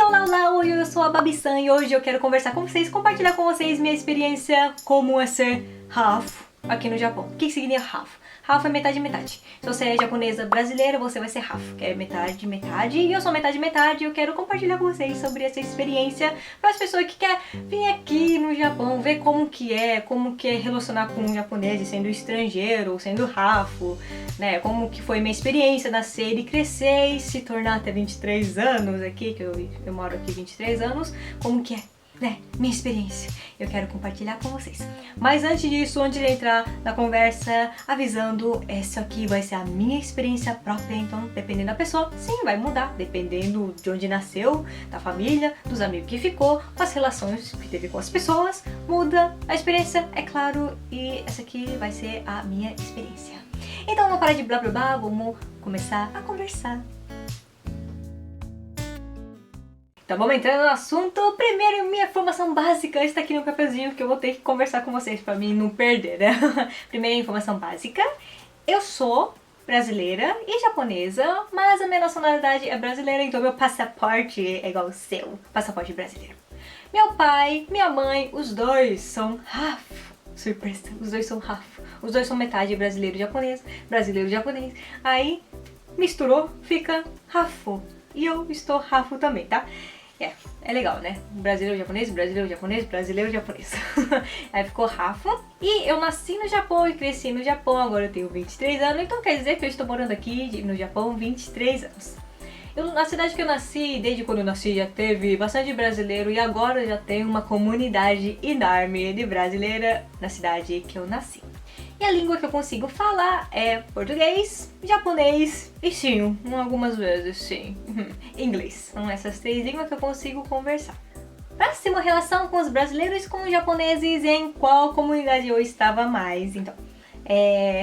Olá, olá, oi, eu sou a Babi-san e hoje eu quero conversar com vocês, compartilhar com vocês minha experiência como é ser half aqui no Japão. O que significa half? Half é metade metade. Se você é japonesa brasileira, você vai ser half, que é metade metade, e eu sou metade metade e eu quero compartilhar com vocês sobre essa experiência para as pessoas que querem vir aqui no Japão, ver como que é relacionar com um japonês sendo estrangeiro, sendo half, né? Como que foi minha experiência nascer e crescer e se tornar até 23 anos aqui, que eu moro aqui 23 anos, como que é, né? Minha experiência. Eu quero compartilhar com vocês. Mas antes disso, antes de entrar na conversa, avisando, essa aqui vai ser a minha experiência própria, então dependendo da pessoa, sim, vai mudar, dependendo de onde nasceu, da família, dos amigos que ficou, as relações que teve com as pessoas, muda a experiência, é claro, e essa aqui vai ser a minha experiência. Então não para de blá blá blá, vamos começar a conversar. Então vamos entrando no assunto. Primeiro, minha informação básica está aqui no papelzinho que eu vou ter que conversar com vocês para mim não perder, né? Primeira informação básica, eu sou brasileira e japonesa, mas a minha nacionalidade é brasileira, então meu passaporte é igual ao seu, passaporte brasileiro. Meu pai, minha mãe, os dois são half. Surpresa, os dois são half. Os dois são metade brasileiro e japonês. Aí misturou, fica half. E eu estou half também, tá? É legal, né? Brasileiro, japonês, brasileiro, japonês, brasileiro, japonês. Aí ficou half. E eu nasci no Japão e cresci no Japão, agora eu tenho 23 anos, então quer dizer que eu estou morando aqui no Japão 23 anos. Na cidade que eu nasci, desde quando eu nasci, já teve bastante brasileiro e agora já tem uma comunidade enorme de brasileira na cidade que eu nasci. E a língua que eu consigo falar é português, japonês e sim, algumas vezes sim, inglês. São essas três línguas que eu consigo conversar. Próxima relação com os brasileiros e com os japoneses, em qual comunidade eu estava mais, então.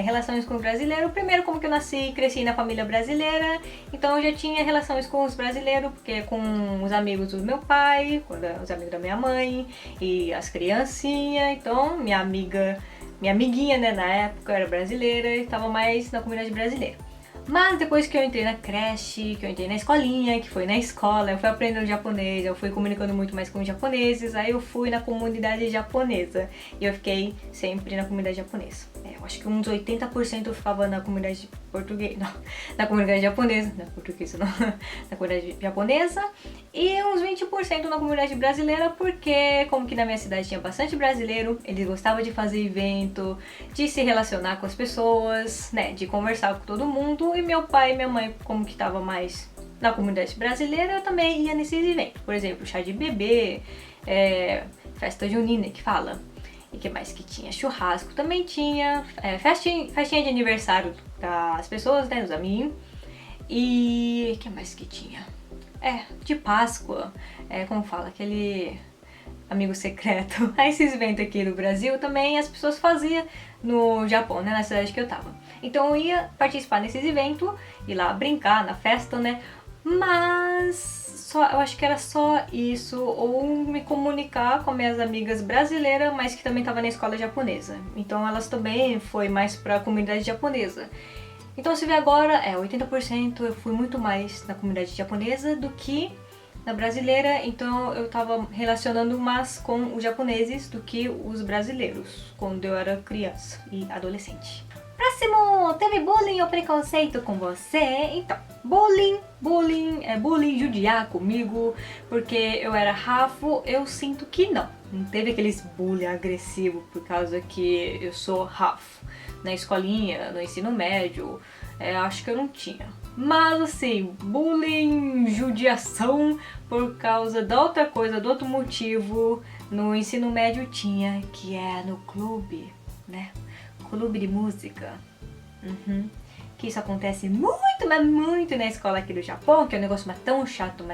Relações com o brasileiro, primeiro como que eu nasci e cresci na família brasileira, então eu já tinha relações com os brasileiros, porque com os amigos do meu pai, com os amigos da minha mãe e as criancinhas, então minha amiguinha, né, na época era brasileira e estava mais na comunidade brasileira. Mas depois que eu entrei na creche, que eu entrei na escolinha, que foi na escola, eu fui aprendendo japonês, eu fui comunicando muito mais com os japoneses, aí eu fui na comunidade japonesa e eu fiquei sempre na comunidade japonesa. Eu acho que uns 80% eu ficava na comunidade portuguesa, não, na comunidade japonesa, não é portuguesa não, na comunidade japonesa e uns 20% na comunidade brasileira, porque como que na minha cidade tinha bastante brasileiro, eles gostavam de fazer evento, de se relacionar com as pessoas, né, de conversar com todo mundo. E meu pai e minha mãe, como que tava mais na comunidade brasileira, eu também ia nesses eventos. Por exemplo, chá de bebê, festa junina que fala. E que mais que tinha? Churrasco também tinha, festinha de aniversário das pessoas, né, dos amigos. E que mais que tinha? De Páscoa, como fala, aquele amigo secreto. Esses eventos aqui no Brasil também as pessoas faziam no Japão, né, na cidade que eu tava. Então eu ia participar desses eventos, ir lá brincar na festa, né, mas eu acho que era só isso, ou me comunicar com minhas amigas brasileiras, mas que também estavam na escola japonesa. Então elas também foi mais pra comunidade japonesa. Então se vê agora, 80% eu fui muito mais na comunidade japonesa do que na brasileira, então eu tava relacionando mais com os japoneses do que os brasileiros, quando eu era criança e adolescente. Próximo, teve bullying ou preconceito com você? Então, bullying, judiar comigo, porque eu era rafo, eu sinto que não. Não teve aqueles bullying agressivo por causa que eu sou rafo. Na escolinha, no ensino médio, acho que eu não tinha. Mas assim, bullying, judiação por causa da outra coisa, do outro motivo, no ensino médio tinha, que é no clube, né? Clube de música. Que isso acontece muito, mas muito na escola aqui do Japão, que é um negócio mas tão chato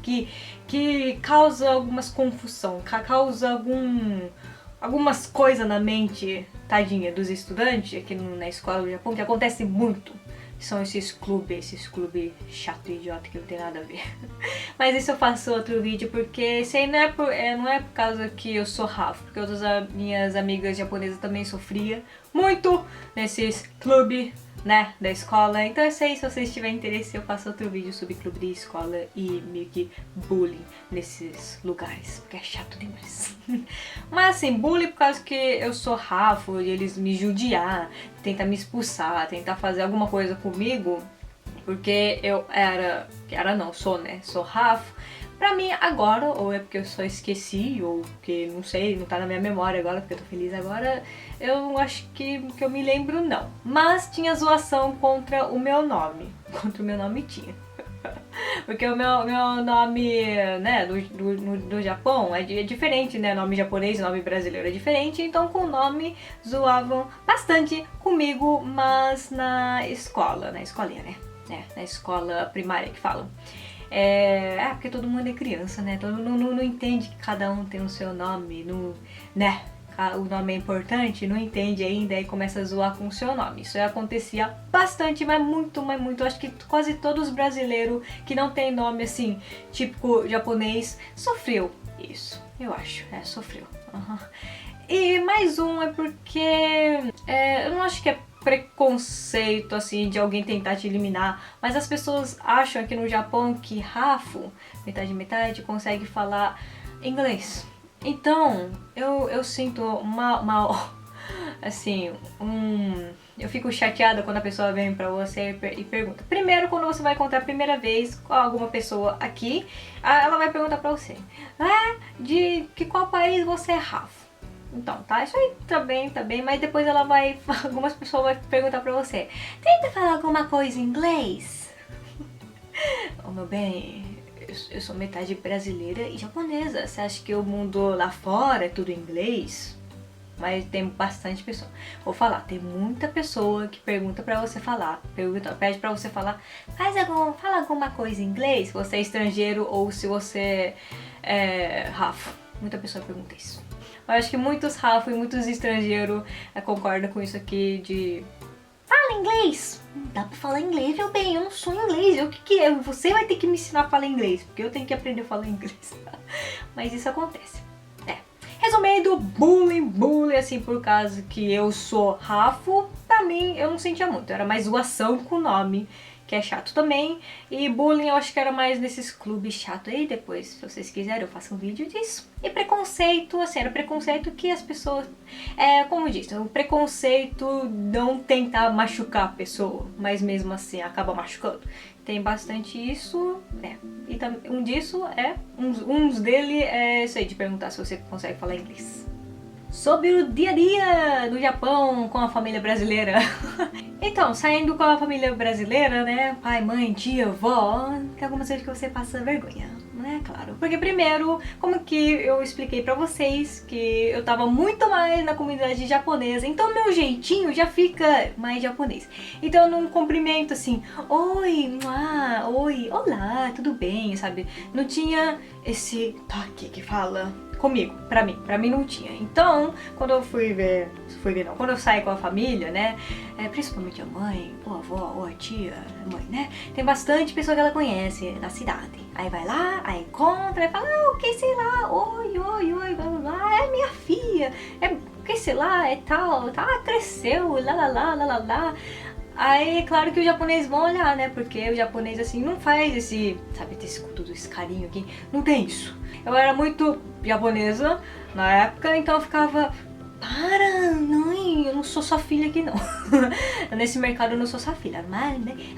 que causa algumas confusão, causa algumas coisas na mente, tadinha, dos estudantes aqui na escola do Japão, que acontece muito. São esses clubes chato e idiota que não tem nada a ver. Mas isso eu faço outro vídeo, porque isso aí não é por causa que eu sou half, porque outras minhas amigas japonesas também sofriam muito nesses clubes, né, da escola. Então eu sei, se vocês tiverem interesse, eu faço outro vídeo sobre clube de escola e meio que bullying nesses lugares, porque é chato demais. Mas assim, bullying por causa que eu sou rafo e eles me judiar, tentar me expulsar, tentar fazer alguma coisa comigo, porque eu sou, né, sou rafo. Pra mim agora, ou é porque eu só esqueci, ou porque, não sei, não tá na minha memória agora, porque eu tô feliz agora, eu acho que eu me lembro não. Mas tinha zoação contra o meu nome, tinha. Porque o meu nome, né, do Japão é diferente, né, nome japonês e nome brasileiro é diferente, então com o nome zoavam bastante comigo, mas na escola, na escolinha, né, na escola primária que falam. Porque todo mundo é criança, né? Todo mundo não entende que cada um tem o seu nome, né? O nome é importante, não entende ainda e começa a zoar com o seu nome. Isso acontecia bastante, mas muito. Acho que quase todos os brasileiros que não tem nome assim, típico japonês, sofreu isso. Eu acho, sofreu. Uhum. E mais um é porque eu não acho que é preconceito assim de alguém tentar te eliminar, mas as pessoas acham aqui no Japão que rafo, metade, consegue falar inglês. Então, eu sinto mal, assim, eu fico chateada quando a pessoa vem pra você e pergunta. Primeiro, quando você vai encontrar a primeira vez com alguma pessoa aqui, ela vai perguntar pra você, de qual país você é rafo? Então, tá? Isso aí tá bem, mas depois algumas pessoas vão perguntar pra você, tenta falar alguma coisa em inglês? Oh, meu bem, eu sou metade brasileira e japonesa. Você acha que o mundo lá fora é tudo em inglês? Mas tem bastante pessoa. Vou falar, tem muita pessoa que pergunta pra você falar, pede pra você falar, fala alguma coisa em inglês, se você é estrangeiro ou se você é rafo. Muita pessoa pergunta isso. Eu acho que muitos rafo e muitos estrangeiros concordam com isso aqui de... Fala inglês! Não dá pra falar inglês, meu bem, eu não sou inglês. O que é? Você vai ter que me ensinar a falar inglês, porque eu tenho que aprender a falar inglês. Mas isso acontece. Resumindo, bullying, assim, por causa que eu sou rafo, pra mim eu não sentia muito. Era mais zoação com o nome, que é chato também. E bullying eu acho que era mais nesses clubes chatos aí. Depois, se vocês quiserem, eu faço um vídeo disso. E preconceito, assim, era preconceito que as pessoas... como eu disse, o preconceito não tentar machucar a pessoa, mas mesmo assim acaba machucando. Tem bastante isso, E uns dele é isso aí, de perguntar se você consegue falar inglês. Sobre o dia a dia do Japão com a família brasileira. Então, saindo com a família brasileira, né? Pai, mãe, tia, avó, tem algumas vezes que você passa vergonha, né? Claro. Porque primeiro, como que eu expliquei pra vocês que eu tava muito mais na comunidade japonesa, então meu jeitinho já fica mais japonês. Então eu não cumprimento assim, oi, oi, olá, tudo bem, sabe? Não tinha esse toque que fala... comigo, pra mim não tinha. Então, quando eu quando eu saí com a família, né, principalmente a mãe, ou a avó, ou a tia, a mãe, né, tem bastante pessoa que ela conhece na cidade. Aí vai lá, aí encontra, aí fala, o que sei lá, oi, blá blá blá, é minha filha, o que sei lá, é tal, cresceu, lá. Aí é claro que os japoneses vão olhar, né? Porque o japonês assim não faz esse, sabe, esse carinho aqui. Não tem isso. Eu era muito japonesa na época, então eu ficava... Para, mãe, eu não sou sua filha aqui não. Nesse mercado eu não sou sua filha.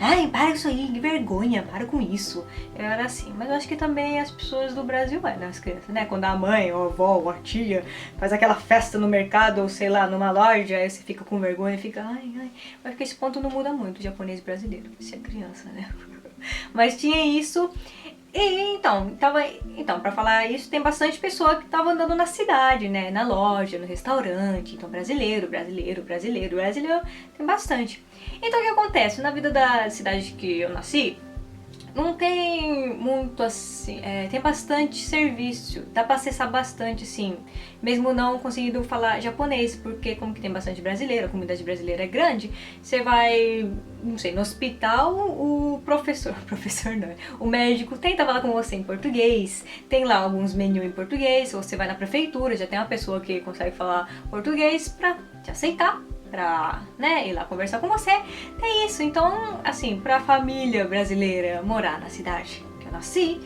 Ai, para com isso aí, que vergonha, para com isso. Eu era assim, mas eu acho que também as pessoas do Brasil, né, as crianças, né? Quando a mãe, ou a avó, ou a tia faz aquela festa no mercado, ou sei lá, numa loja, aí você fica com vergonha e fica, ai. Mas que esse ponto não muda muito, o japonês brasileiro, se é criança, né? Mas tinha isso. E então, pra falar isso, tem bastante pessoa que tava andando na cidade, né, na loja, no restaurante, então brasileiro, tem bastante. Então o que acontece? Na vida da cidade que eu nasci, não tem muito assim, tem bastante serviço, dá pra acessar bastante sim, mesmo não conseguindo falar japonês, porque como que tem bastante brasileiro, a comunidade brasileira é grande, você vai, não sei, no hospital, o professor não, o médico tenta falar com você em português, tem lá alguns menus em português, se você vai na prefeitura, já tem uma pessoa que consegue falar português pra te aceitar. pra, né, ir lá conversar com você. É isso, então, assim, pra família brasileira morar na cidade que eu nasci,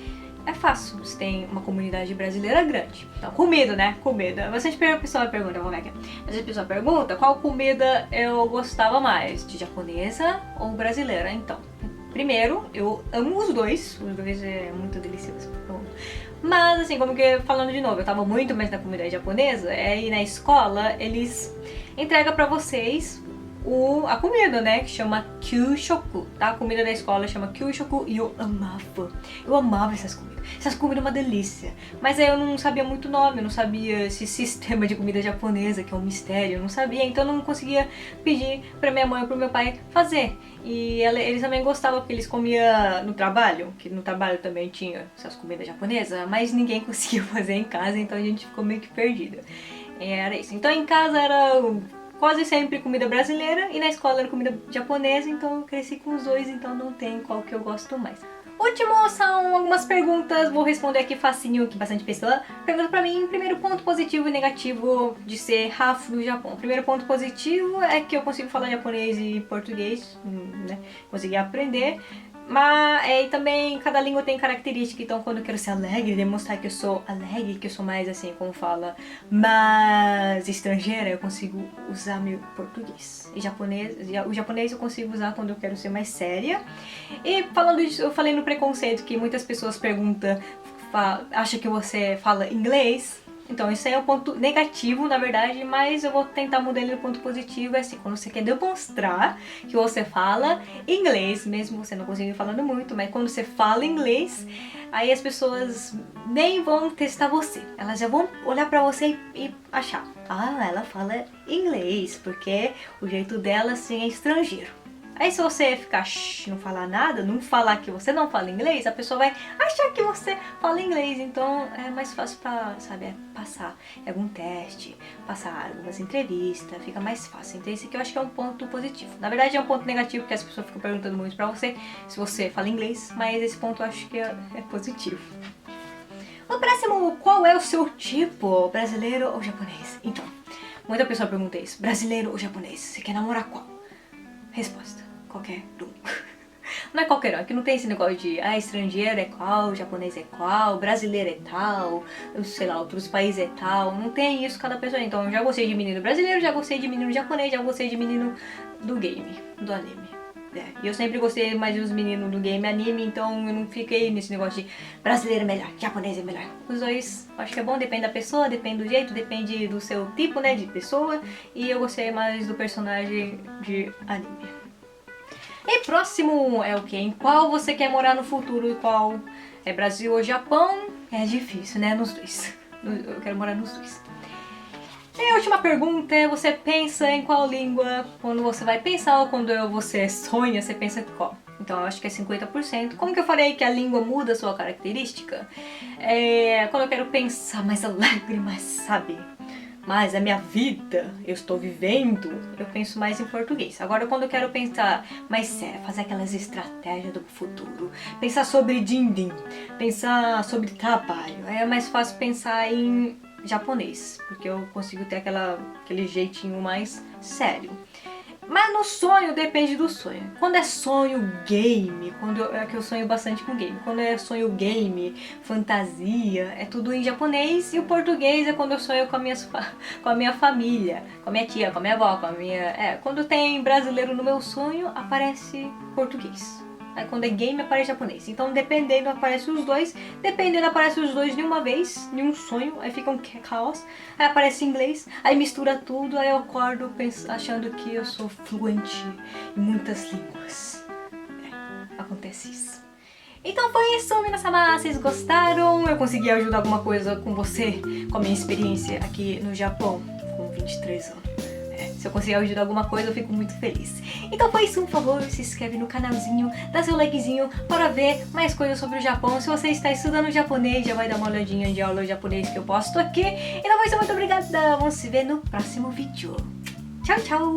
é fácil, você tem uma comunidade brasileira grande. Então, comida, né? Comida. Bastante pessoa pergunta, vamos ver aqui. Bastante pessoa pergunta qual comida eu gostava mais, de japonesa ou brasileira. Então, primeiro, eu amo os dois é muito delicioso. Mas, assim, como que, falando de novo, eu tava muito mais na comunidade japonesa, aí na escola eles entregam pra vocês a comida, né, que chama Kyushoku, tá? A comida da escola chama Kyushoku e eu amava essas comidas. Essas comidas é uma delícia. Mas aí eu não sabia muito nome, eu não sabia esse sistema de comida japonesa, que é um mistério, eu não sabia, então eu não conseguia pedir pra minha mãe ou pro meu pai fazer. E eles também gostavam porque eles comiam no trabalho, que no trabalho também tinha essas comidas japonesas, mas ninguém conseguia fazer em casa, então a gente ficou meio que perdida. Era isso. Então em casa era quase sempre comida brasileira e na escola era comida japonesa, então eu cresci com os dois, então não tem qual que eu gosto mais. Último são algumas perguntas, vou responder aqui facinho, que bastante pessoa pergunta pra mim. Primeiro ponto positivo e negativo de ser Rafa do Japão. Primeiro ponto positivo é que eu consigo falar japonês e português, né? Consegui aprender. Mas e também cada língua tem característica, então quando eu quero ser alegre, demonstrar que eu sou alegre, que eu sou mais assim, como fala, mais estrangeira, eu consigo usar meu português. E o japonês eu consigo usar quando eu quero ser mais séria. E falando disso, eu falei no preconceito que muitas pessoas perguntam, acham que você fala inglês. Então isso aí é um ponto negativo, na verdade, mas eu vou tentar mudar ele no ponto positivo. É assim, quando você quer demonstrar que você fala inglês, mesmo você não conseguir falando muito, mas quando você fala inglês, aí as pessoas nem vão testar você. Elas já vão olhar pra você e achar, ela fala inglês, porque o jeito dela assim é estrangeiro. Aí se você ficar não falar nada, não falar que você não fala inglês, a pessoa vai achar que você fala inglês. Então é mais fácil pra, sabe, passar algum teste, passar algumas entrevistas, fica mais fácil. Então esse aqui eu acho que é um ponto positivo. Na verdade é um ponto negativo, porque as pessoas ficam perguntando muito pra você se você fala inglês, mas esse ponto eu acho que é positivo. O próximo, qual é o seu tipo, brasileiro ou japonês? Então, muita pessoa pergunta isso, brasileiro ou japonês? Você quer namorar qual? Resposta. Qualquer um. Não é qualquer um, aqui não tem esse negócio de estrangeiro é qual, japonês é qual, brasileiro é tal, sei lá, outros países é tal, não tem isso cada pessoa. Então eu já gostei de menino brasileiro, já gostei de menino japonês, já gostei de menino do game, do anime. E eu sempre gostei mais dos meninos do game anime, então eu não fiquei nesse negócio de brasileiro é melhor, japonês é melhor. Os dois acho que é bom, depende da pessoa, depende do jeito, depende do seu tipo, né, de pessoa. E eu gostei mais do personagem de anime. E próximo é o que? Em qual você quer morar no futuro e qual é Brasil ou Japão? É difícil, né? Nos dois. Eu quero morar nos dois. E a última pergunta é, você pensa em qual língua quando você vai pensar ou quando você sonha, você pensa em qual? Então eu acho que é 50%. Como que eu falei que a língua muda a sua característica? Quando eu quero pensar mais alegre, mais, sabe? Mas a minha vida, eu estou vivendo, eu penso mais em português. Agora quando eu quero pensar mais sério, fazer aquelas estratégias do futuro, pensar sobre din-din, pensar sobre trabalho, é mais fácil pensar em japonês, porque eu consigo ter aquele jeitinho mais sério. Mas no sonho depende do sonho. Quando é sonho game, é que eu sonho bastante com game. Quando é sonho game, fantasia, é tudo em japonês. E o português é quando eu sonho com a minha família, com a minha tia, com a minha avó, com a minha... quando tem brasileiro no meu sonho, aparece português. Aí quando é game, aparece japonês. Então dependendo, aparece os dois. Dependendo, aparece os dois de uma vez, em um sonho. Aí fica um caos. Aí aparece inglês. Aí mistura tudo. Aí eu acordo achando que eu sou fluente em muitas línguas. Acontece isso. Então foi isso, Minasama. Vocês gostaram? Eu consegui ajudar alguma coisa com você, com a minha experiência aqui no Japão, com 23 anos. Se eu conseguir ajudar alguma coisa, eu fico muito feliz. Então foi isso, por favor, se inscreve no canalzinho, dá seu likezinho para ver mais coisas sobre o Japão. Se você está estudando japonês, já vai dar uma olhadinha de aula de japonês que eu posto aqui. Então foi isso, muito obrigada. Vamos se ver no próximo vídeo. Tchau, tchau!